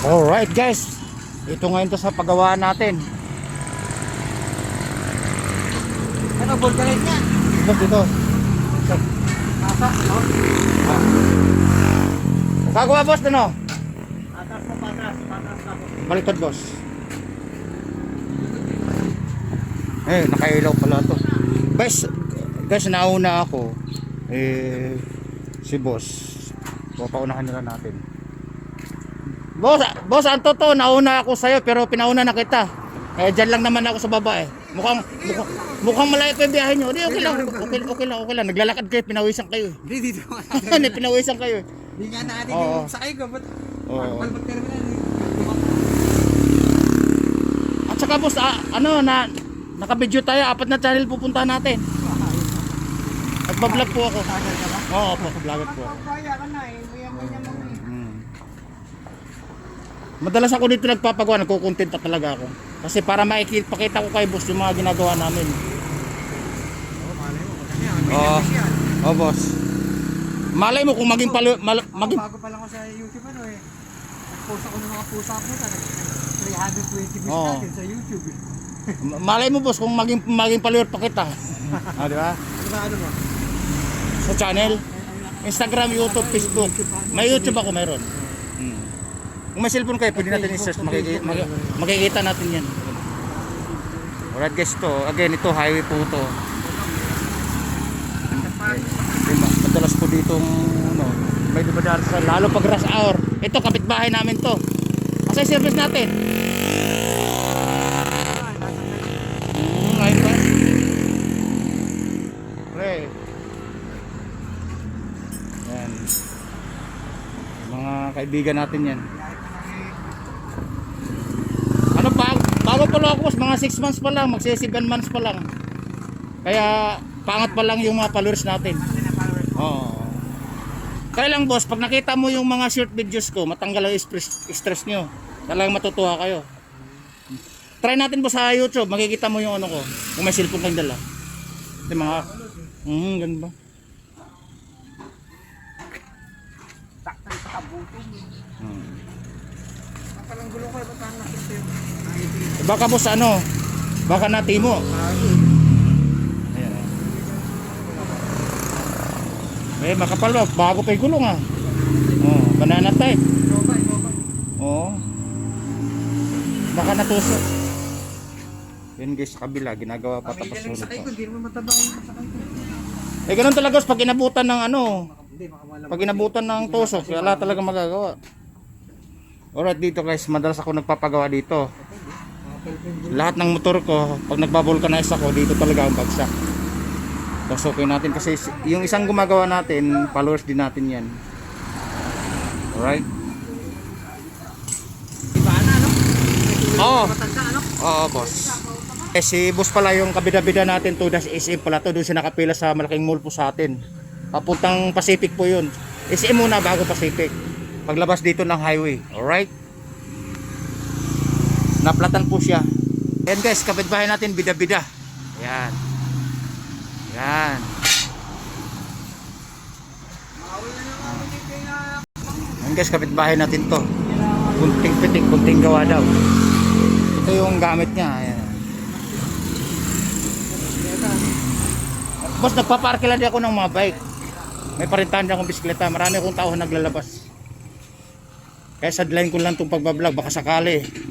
Alright guys, ito ngayon to sa paggawa natin. Ano, vulcanite yan? Dito. Nasa, ano? Gagawa boss ano? Atas mo, patas ako. Baliktad boss. Nakailaw pala to. Guys, nauna ako. Si boss. Paunahan nila natin. Boss, ang totoo, nauna ako sa'yo pero pinauna na kita. Dyan lang naman ako sa baba eh. Mukhang malayo pa yung biyahe nyo. Di, okay lang. Naglalakad kayo, pinawisan kayo. Hindi, dito. Pinawisan kayo. Hindi nga natin Oo. yung sakay ko. Ba't palpag terminal? At saka boss, naka-video tayo, 4 na channel pupunta natin. Nagpa-vlog po ako. Tagal ka ba? Oo po, vlogger po ako. Kaya ka na eh. Maya mo eh. Madalas ako dito nagpapagawa, nagkukontenta talaga ako. Kasi para pakita ko kay boss yung mga ginagawa namin. Oo, malay mo. Kasi yan. Oo. Oh, boss. Malay mo kung maging Bago pa lang ako sa YouTube ano eh. Nag-post ako ng mga pusa-pusa. 320 views natin sa YouTube eh. malay mo boss kung maging follower pa kita. Di ba? Ano ba? Sa channel, Instagram, YouTube, Facebook. May YouTube ako meron. Kung may cellphone kayo, pwede natin i-search, makikita natin yan. Alright guys, again, ito highway po ito. Madalas po ditong may dumadaan sa lalo pag rush hour. Ito kapitbahay namin to. Kasi service natin. Ngayon ba? Pre. Yan. Mga kaibigan natin yan. Ano bago pa lang ako, mga 6 months pa lang, magsi 7 months pa lang. Kaya pangat pa lang yung mga followers natin. Oo. Kaya lang boss, pag nakita mo yung mga short videos ko, matanggal ang stress nyo. Talagang matutuwa kayo. Try natin po sa YouTube, makikita mo yung ano ko, kung may cellphone kang dala. Ito mga, ganun ba? Taktay sa kabutong. Parang gulo ko, ba't parang nakita yun? Baka boss baka natimo. Makapal ba? Bago pa yung gulong ah. Banana type. Iba. Baka natusok. Yan guys, sa kabila, ginagawa pa tapos sunod sunod pa. pa. Hindi naman mataba yung sakay ko. Ganun talaga pag inabutan ng Hindi, makamala. pag inabutan ng tusok, wala talaga magagawa. Alright dito guys, madalas ako nagpapagawa dito. Lahat ng motor ko, pag nagbabulkanize ako, dito talaga ang bagsak. Tusukin natin kasi yung isang gumagawa natin, followers din natin yan. Alright? Iba na, ano? Oo. Matanda, ano? Oo, boss. Si boss pala yung kabida-bida natin to, SM pala to, doon siya nakapila sa malaking mall po sa atin. Papuntang Pacific po yun. SM muna bago Pacific. Paglabas dito ng highway. Alright? Naplatan po siya. Yan guys, kapitbahay natin, bida-bida. Yan. Yan. Yan guys, kapitbahay natin to. Kunting pitik, kunting gawa daw. Ito yung gamit niya. Ayan. Boss, nagpaparke lang din ako ng mga bike. May parintahan din akong bisikleta. Marami akong tao naglalabas. Kaya sadline ko lang itong pagbablog. Baka sakali.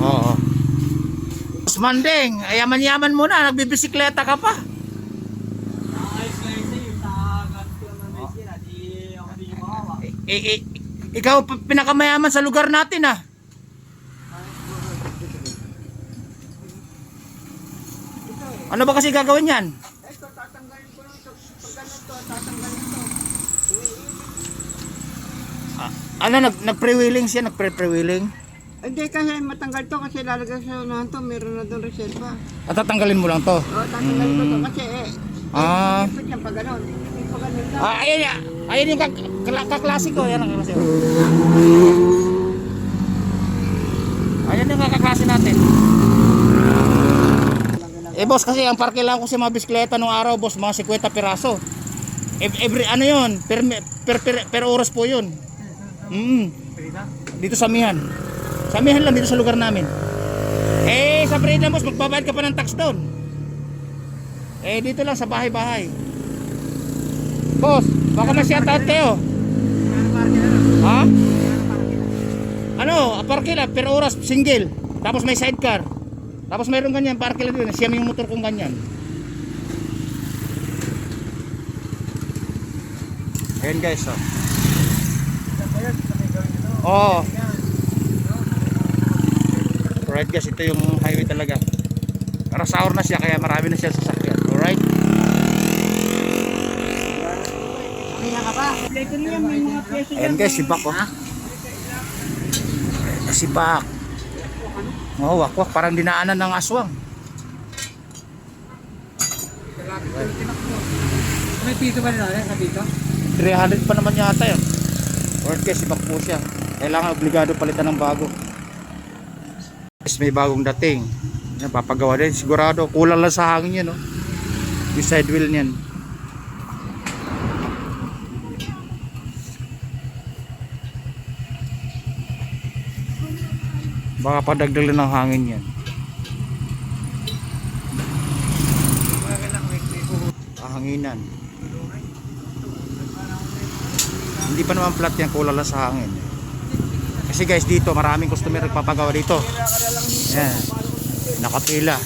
Oo. Boss Manding, yaman-yaman mo na. Nagbibisikleta ka pa. Ikaw pinakamayaman sa lugar natin ah. Ano ba kasi gagawin yan? Ito, tatanggalin ko lang ito. Pag ganun to, tatanggalin to. Nag-pre-wheeling siya? Nag-pre-wheeling? Hindi kasi matanggal to kasi lalagay sa unahan to. Meron na doon reserva. At tatanggalin mo lang to? Oo, tatanggalin ko to kasi ipit yan pag ganun. Pag ganun lang. Ayan yung kaklasiko. Ayan ang kaklasiko. Ayan yung kakaklase natin. Boss, kasi ang parke lang ko sa mga bisikleta nung araw, boss, mga 50 piraso. Every ano yun, per oras po yun. Frida? Dito sa Amihan. Sa Amihan lang, dito sa lugar namin. Eh, sa Frida boss, magbabayad ka pa ng tax doon. Eh, dito lang sa bahay-bahay. Boss, baka ma-shoutout kayo. Ano parking na? Ha? Ano parking na? Ano, parkila per oras, single. Tapos may sidecar. Tapos mayroon ganyan, parkila doon. Siyam yung motor kong ganyan. Ayan guys, oh. Ayan, sa may gawin nito. Oh, Yan. alright guys, ito yung highway talaga. Rush hour na siya, kaya marami na siya sasakyan. Alright? Kaya ka ba? Kompleto niya, may mga pwesto Ayan guys, si Bak, oh. Si Bak. Oh, wakwak, parang dinaanan ng aswang. May pito ba nila? Sa pito? 300 pa naman yata yan. Alright guys, si Bak po siya. Kailangan obligado palitan ng bago. Guys, may bagong dating. Yan, papagawa din. Sigurado, kulang lang sa hangin yan, oh. Yung side wheel niyan. Baka padagdag lang ng hangin yan. Hanginan. Hindi pa naman flat yan, kulang lang sa hangin. Kasi guys, dito maraming customer nagpapagawa dito. Yan. Nakapila.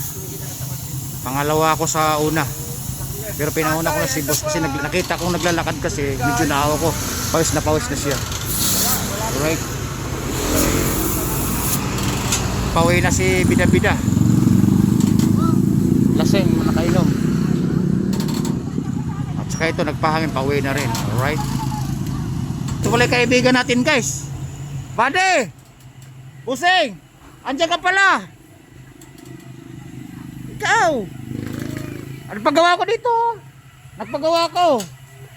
Pangalawa ako sa una. Pero pinauna ko na si boss kasi nakita kong naglalakad kasi medyo naawa ko. Pawis na siya. Alright. Pauwi na si Bida-Bida. Laseng, nakainom. At saka ito nagpahangin, pauwi na rin. Alright. Ito pala yung kaibigan natin guys. Bade! Pusing! Andiyan ka pala! Ikaw! Ano paggawa ko dito? Nagpagawa ko!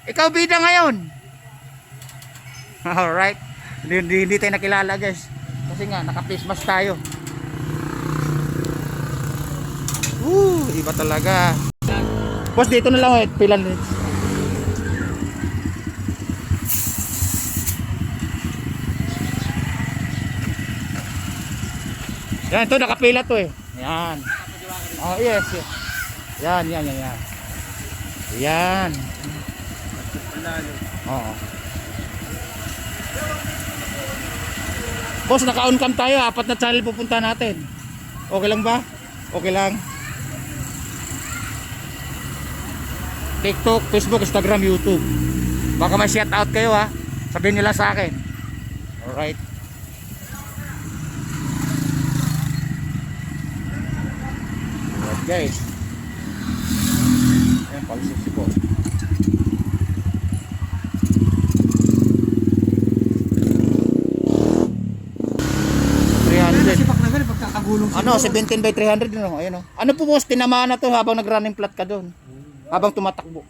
Ikaw bida ngayon! Alright. Hindi tayo nakilala guys. Kasi nga, naka-face mask tayo. Iba talaga. Boss, dito na lang pilan minutes. Yan, ito nakapila to eh. Yan. Oh, yes, yes. Yan. Yan. Oo. Boss, naka-on cam tayo. 4 na channel pupunta natin. Okay lang ba? Okay lang. TikTok, Facebook, Instagram, YouTube. Baka may shout out kayo ha. Sabihin nyo lang sa akin. Alright. Alright guys. Ayan, pag-sisi ko. Sipak na gano'n, pagkakagulong Ano, 17 by 300 no? Ayun oh. Ano po boss, tinamaan na to habang nag-running flat ka doon. Habang tumatakbo.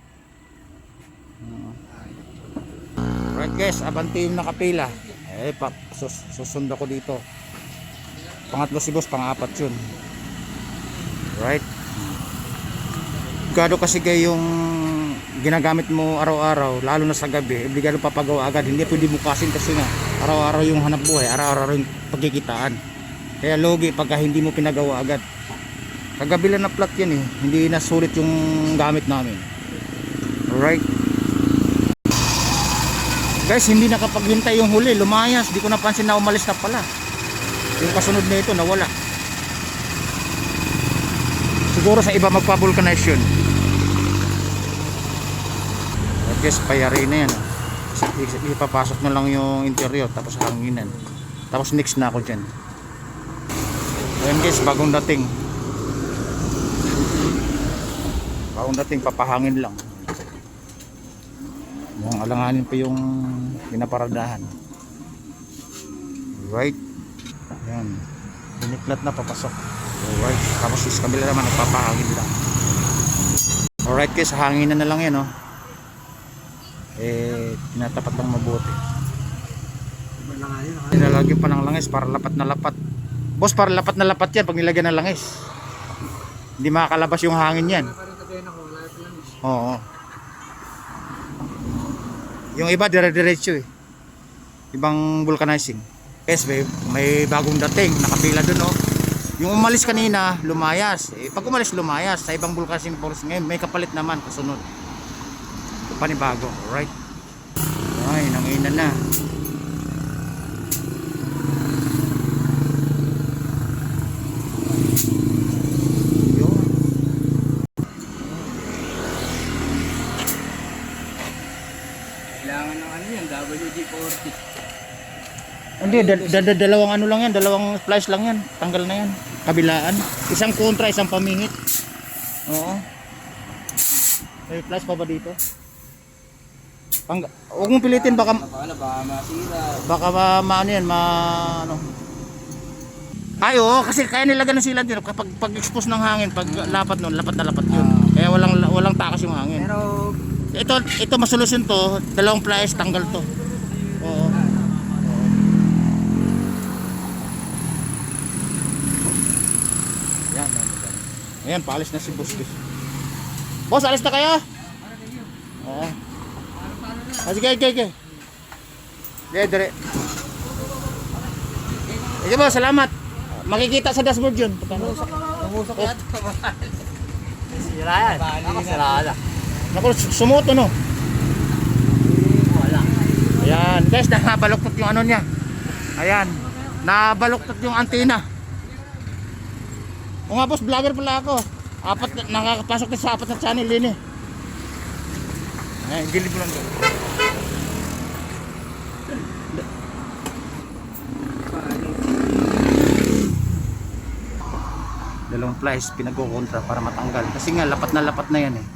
Right guys, abanti yung nakapila. Eh, susundo ko dito. Pangatlo si boss, pang-apat yun. Right? Obligado kasi kayo yung ginagamit mo araw-araw, lalo na sa gabi, obligado papagawa agad. Hindi pwede bukasin kasi nga araw-araw yung hanap buhay, araw-araw yung pagkikitaan. Kaya logi pagka hindi mo pinagawa agad. Kagabi lang na flat yan eh, hindi na sulit yung gamit namin. Alright guys, hindi nakapaghintay yung huli, lumayas, di ko napansin na umalis na pala. Yung kasunod na ito nawala. Siguro sa iba magpa-vulcanize yun. At guys, payari na yan. Ipapasok na lang yung interior, tapos hanginan. Tapos next na ako dyan. Ayan guys, bagong dating. Bagong dating, papahangin lang. Yung alanganin pa yung pinaparadahan. Right. Ayan. Piniklat na, papasok. Alright. Tapos is kabila naman, nagpapahangin lang. Alright guys, hanginan na lang yan, oh. Eh, tinatapat lang mabuti. Nilalagyan pa ng langis para lapat na lapat. Boss, para lapat na lapat yan pag nilagyan ng langis. Hindi makakalabas yung hangin yan. Oo. Yung iba dire-diretso eh. ibang vulcanizing. Yes, may bagong dating, nakapila dun oh. Yung umalis kanina, lumayas. Pag umalis, lumayas. Sa ibang vulcanizing force ngayon, may kapalit naman kasunod. Panibago, alright. Ay, nangina na. Yun. Kailangan ng ano yan, WD-40. Hindi, dalawang ano lang yan, dalawang splice lang yan. Tanggal na yan. Kabilaan. Isang kontra, isang pamihit. Oo. May splice pa ba dito? Huwag mong pilitin, baka masira. baka maano yan, ano. Ay, oo, kasi kaya nilagan ng silan din kapag pag-expose ng hangin, pag lapat nun, lapat na lapat yun. Kaya walang takas yung hangin. Pero Ito masolusyon to, dalawang pliers tanggal to. Oo. Yan. Ayan, paalis na si Boss. Boss, alis na kayo? Oo. Sige. Dire. Sige boss, salamat. Makikita sa dashboard yun. umusok yata. Sira yan. Ako sira na. Naku, sumuto no. Wala. Ayan, guys, nabaluktot yung ano niya. Ayan, nabaluktot yung antena. O nga boss, vlogger pala ako. Nakakapasok din sa 4 na channel din eh. Ayan, gilid mo lang doon. Dalawang plies pinagkukontra para matanggal. Kasi nga, lapat na yan eh.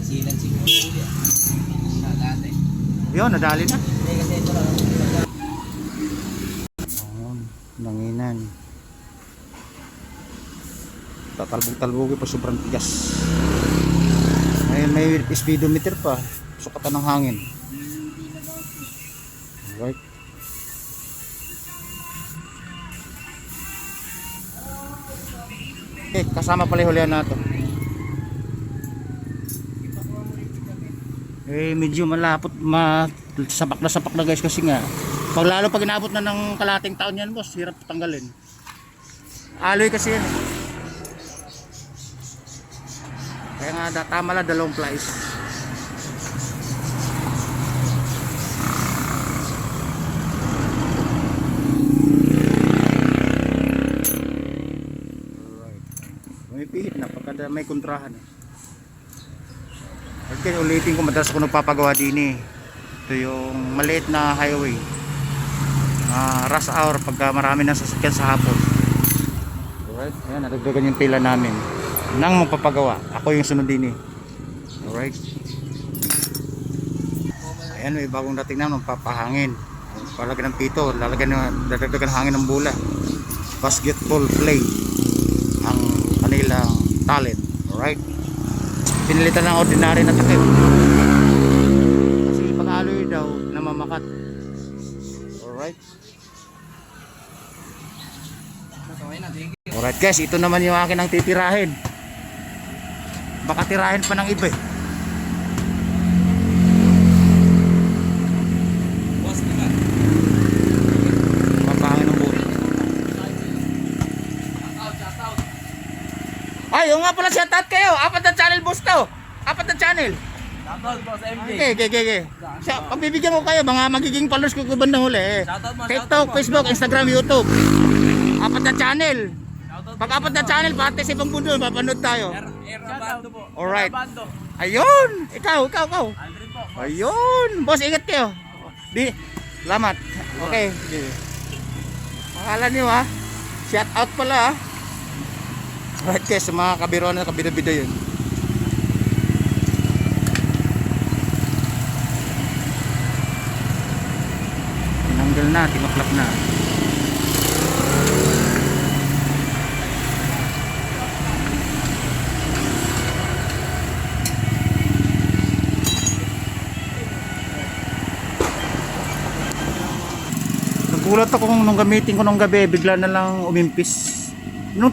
Silan siguro yan. Sa dati. Yun, nadali na. Hindi kasi ito lang. Nanginan. Tatalbog-talbogi pa, sobrang tigas. Ngayon may speedometer pa, sukatan ng hangin. Right. Kasama pala yung hulihan nato. Medyo malapot, sapak na guys, kasi nga lalo pag inaabot na ng kalating taon yan boss, hirap tanggalin. Alloy kasi yan eh. Kaya nga tama lang, dalawang plies. May pihit na pagka may kontrahan. Okay, ulitin ko, madalas ko nagpapagawa din eh. Ito yung maliit na highway. Rush hour pagka marami na sasakyan sa hapon. Alright, ayan, nadagdagan yung pila namin nang magpapagawa. Ako yung sunod din eh. Alright. Ayan, may bagong dating na magpapahangin. Palagyan ng pito, dadagdagan hangin ng bula. Basketball play ang kanilang talent. Alright. Pinilitan ng ordinary na takip. Kasi pag-aloy daw, namamakat. Alright. Alright guys, ito naman yung akin ang titirahin. Baka tirahin pa ng iba eh. Boss, diba? Papahangin ng buhay. Shout out. Ay, yung nga pala, shout out kayo. 4 na channel boss to. 4 na channel. Shout out, boss MJ. Okay. Pagbibigyan ko kayo, mga magiging followers ko bandang huli eh. Shoutout mo, TikTok, shoutout mo. Facebook, Instagram, YouTube. 4 na channel. Shout out. Pag 4 na channel, pati sa ibang mundo, mapanood tayo. Errabando po. Alright. Errabando. Ayun! Ikaw. Aldrin po. Ayun! Boss, ingat kayo. Salamat. Okay. Akala niyo ha. Shout out pala ha. Alright guys, sa mga kabiruan na kabida-bida yun. Tinanggal na, timaklap na. Nagulat ako nung gamitin ko nung gabi, bigla na lang umimpis. Nung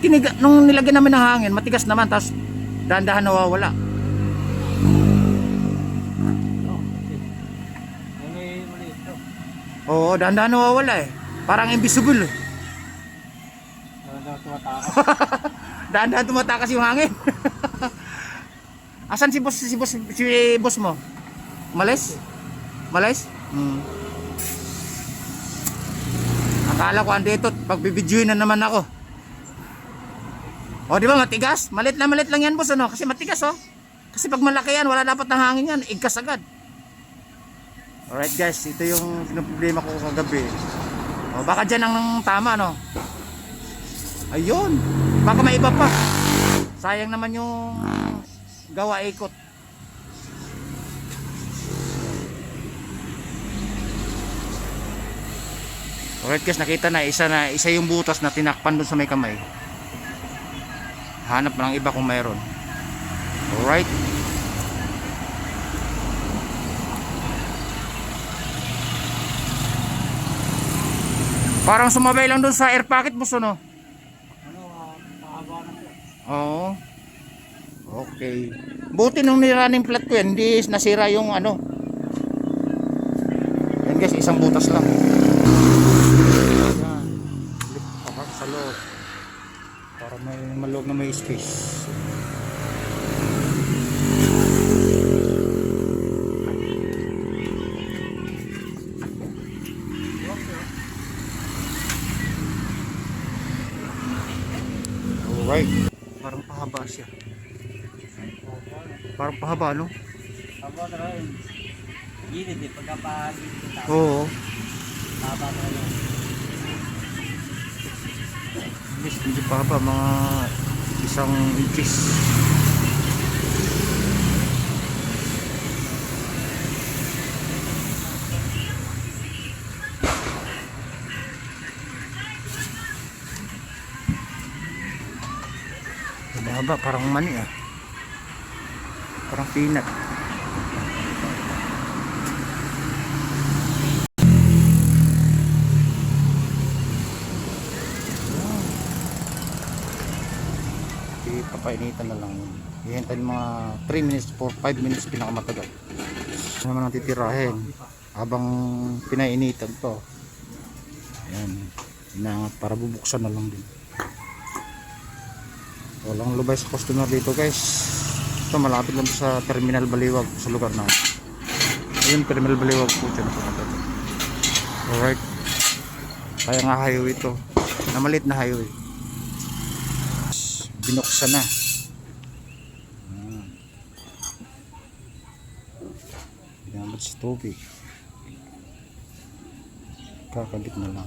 nilagyan namin ng hangin, matigas naman, tapos dahan-dahan nawawala. Maliit to. Oo, dahan-dahan nawawala eh. Parang invisible eh. Tumatakas. Dahan-dahan tumatakas yung hangin. Asan si boss mo? Malis? Malis? Akala ko andito, pagbibidyoin na naman ako. O di ba matigas? Malit lang yan boss ano? Kasi matigas oh. Kasi pag malaki yan, wala dapat ng hangin yan, igkas agad. Alright guys, ito yung problema ko kagabi. O baka dyan ang tama no? Ayun, baka may iba pa. Sayang naman yung gawa ikot. Alright guys, nakita na isa yung butas na tinakpan dun sa may kamay. Hanap ng iba kung mayroon. Alright. Parang sumabay lang dun sa air pocket boss ano? Mahaba na po. Oo. Okay. Buti nung nirunning flat ko yan, hindi nasira yung ano. Yan guys, isang butas lang. Yan. Flip pa sa loob. Para may maloob na may space. Alright. Parang pahaba siya. Parang pahaba no? Haba na rin. Gilid eh, pagkapagilid. Oo. Haba na rin. Yes, medyo pahaba, mga 1 inches. Mahaba, parang mani ah. Parang peanut. Papainitan na lang yun. Hihintayin mga 3 minutes, 4-5 minutes pinakamatagal. Ano naman ang titirahin habang pinainitan to. Ayan, inaangat para bubuksan na lang din. Walang lubay sa customer dito guys. Ito malapit lang sa Terminal Baliwag sa lugar na. Ayun, Terminal Baliwag po dyan. Alright. Kaya nga highway ito. Na maliit na highway. Binuksan na. Binabot sa tubig. Kakabit na lang.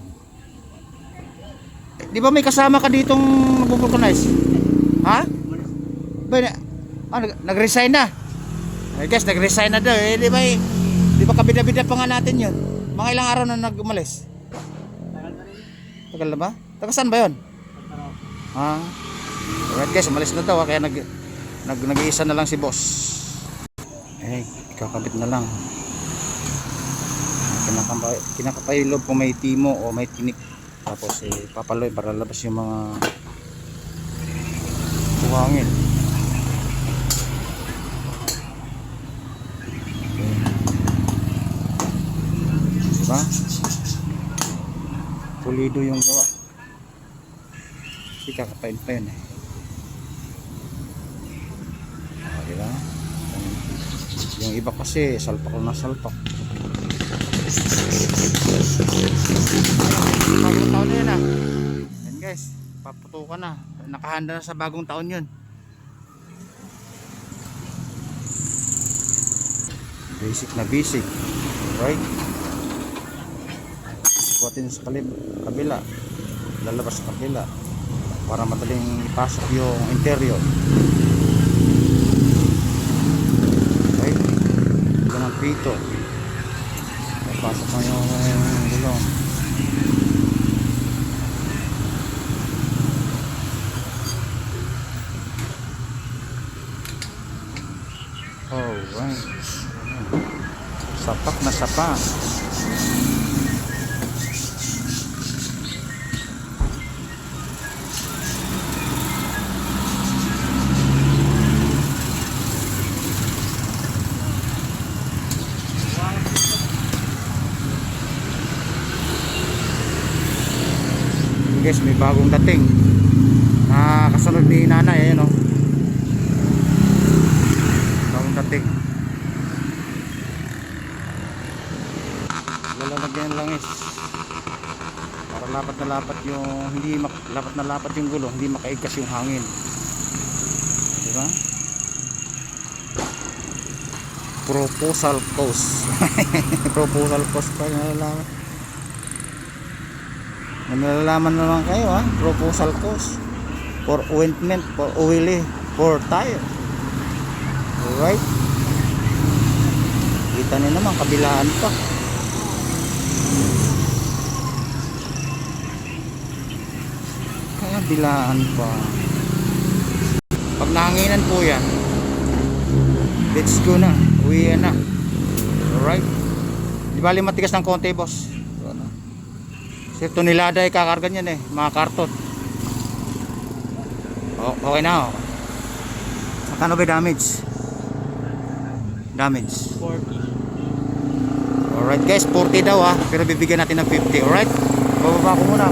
Di ba may kasama ka ditong nagpo-vulcanize? Ha? Ba, nag-resign na? I guess nag-resign na daw eh. Di ba kabida-bida pa nga natin yun? Mga ilang araw na nag-umalis? Tagal na ba? Taga saan ba yun? Ha? Alright guys, umalis na daw kaya nag-iisa na lang si boss. Eh, kakabit na lang. Kinakapaylob kung may timo o may tinik. Tapos papaloy para labas yung mga buhangin. Diba? Pulido yung gawa. Hindi kakapain pa yun eh. Diba? Yung iba kasi salpak na salpak. Bagong taon na yun ah. Yan guys, paputukan na. Nakahanda na sa bagong taon yun. Basic na basic. Right? Sikuatin sa kabila. Lalabas sa kabila para madaling ipasok yung interior. Right? Ito ng pito. Pasok na yung gulong. Alright. Sapak na sapak. guys, may bagong dating na kasunod ni nanay. Ayan o, bagong dating. Lalagyan lang is para lapat na lapat yung lapat na lapat yung gulong, hindi makaigkas yung hangin, diba? Proposal cost. Proposal cost pa nalalaman. Nalalaman naman kayo ha. Proposal cost for ointment, for oily, for tire. Alright. Kita nyo naman, kabilaan pa. Kabilaan pa. Pag nahanginan po yan, let's go na. Uwi na. Alright. Di bali matigas ng konti, boss. Kasi tonelada ay kakarga niyan eh. Mga karton. Okay na. Okay. Magkano ba damage? Damage 40. Alright guys, 40 daw ha. Pero bibigyan natin ng 50. Alright. Bababa ko muna.